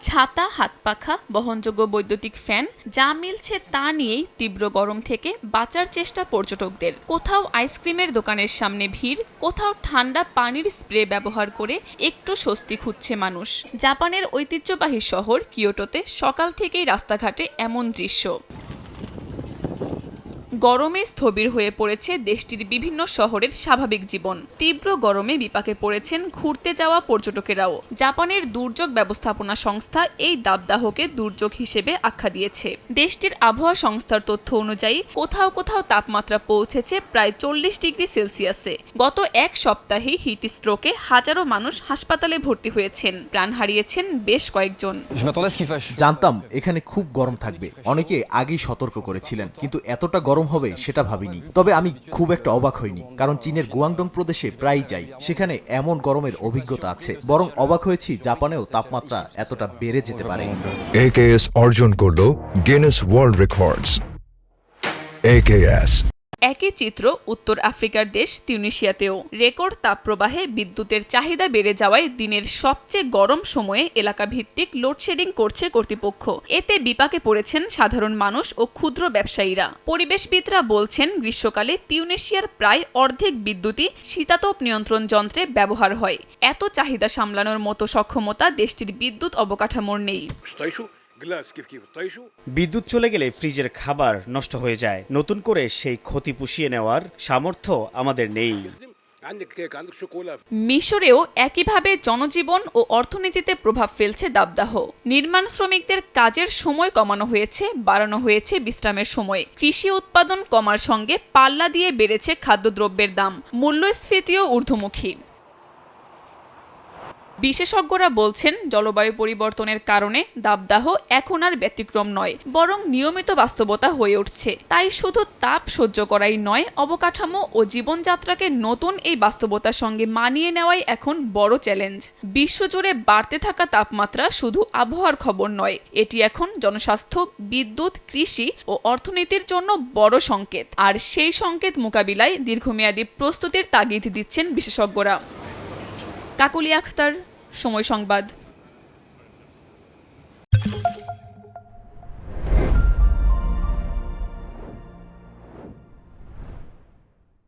ছাতা, হাতপাখা, বহনযোগ্য বৈদ্যুতিক ফ্যান যা মিলছে তা নিয়েই তীব্র গরম থেকে বাঁচার চেষ্টা পর্যটকদের। কোথাও আইসক্রিমের দোকানের সামনে ভিড়, কোথাও ঠান্ডা পানির স্প্রে ব্যবহার করে একটু স্বস্তি খুঁজছে মানুষ। জাপানের ঐতিহ্যবাহী শহর কিয়োটোতে সকাল থেকেই রাস্তাঘাটে এমন দৃশ্য। গরমে স্থবির হয়ে পড়েছে দেশটির বিভিন্ন শহরের স্বাভাবিক জীবন। তীব্র গরমে বিপাকে পড়েছেন ঘুরতে যাওয়া পর্যটকেরাও। জাপানের দুর্যোগ ব্যবস্থাপনা সংস্থা এই দাবদাহকে দুর্যোগ হিসেবে আখ্যা দিয়েছে। দেশটির আবহাওয়া সংস্থার তথ্য অনুযায়ী কোথাও কোথাও তাপমাত্রা পৌঁছেছে প্রায় 40 ডিগ্রি সেলসিয়াসে। গত এক সপ্তাহে হিট স্ট্রোকে হাজারো মানুষ হাসপাতালে ভর্তি হয়েছেন, প্রাণ হারিয়েছেন বেশ কয়েকজন। জানতাম এখানে খুব গরম থাকবে, অনেকে আগেই সতর্ক করেছিলেন, কিন্তু এতটা গরম হবে সেটা ভাবিনি। তবে আমি খুব একটা অবাক হইনি, কারণ চীনের গুয়াংডং প্রদেশে প্রায়ই যাই, সেখানে এমন গরমের অভিজ্ঞতা আছে। বরং অবাক হয়েছি জাপানেও তাপমাত্রা এতটা বেড়ে যেতে পারে। AKS অর্জন করল গিনেস ওয়ার্ল্ড রেকর্ডস। AKS একই চিত্র উত্তর আফ্রিকার দেশ তিউনিসিয়াতেও। রেকর্ড তাপপ্রবাহে বিদ্যুতের চাহিদা বেড়ে যাওয়ায় দিনের সবচেয়ে গরম সময়ে এলাকা ভিত্তিক লোডশেডিং করছে কর্তৃপক্ষ। এতে বিপাকে পড়েছেন সাধারণ মানুষ ও ক্ষুদ্র ব্যবসায়ীরা। পরিবেশবিদরা বলছেন, গ্রীষ্মকালে তিউনিসিয়ার প্রায় অর্ধেক বিদ্যুৎই শীতাতপ নিয়ন্ত্রণ যন্ত্রে ব্যবহার হয়। এত চাহিদা সামলানোর মতো সক্ষমতা দেশটির বিদ্যুৎ অবকাঠামোর নেই। বিদ্যুৎ চলে গেলে ফ্রিজের খাবার নষ্ট হয়ে যায়। নতুন করে সেই ক্ষতি পুষিয়ে নেওয়ার সামর্থ্য আমাদের নেই। মিশরেও একইভাবে জনজীবন ও অর্থনীতিতে প্রভাব ফেলছে দাবদাহ। নির্মাণ শ্রমিকদের কাজের সময় কমানো হয়েছে, বাড়ানো হয়েছে বিশ্রামের সময়। কৃষি উৎপাদন কমার সঙ্গে পাল্লা দিয়ে বেড়েছে খাদ্যদ্রব্যের দাম। মূল্যস্ফীতিও ঊর্ধ্বমুখী। বিশেষজ্ঞরা বলছেন, জলবায়ু পরিবর্তনের কারণে দাবদাহ এখন আর ব্যতিক্রম নয়, বরং নিয়মিত বাস্তবতা হয়ে উঠছে। তাই শুধু তাপ সহ্য করাই নয়, অবকাঠামো ও জীবনযাত্রাকে নতুন এই বাস্তবতার সঙ্গে মানিয়ে নেওয়াই এখন বড় চ্যালেঞ্জ। বিশ্বজুড়ে বাড়তে থাকা তাপমাত্রা শুধু আবহাওয়ার খবর নয়, এটি এখন জনস্বাস্থ্য, বিদ্যুৎ, কৃষি ও অর্থনীতির জন্য বড় সংকেত। আর সেই সংকেত মোকাবিলায় দীর্ঘমেয়াদী প্রস্তুতির তাগিদ দিচ্ছেন বিশেষজ্ঞরা। কাকলি আখতার, সময় সংবাদ।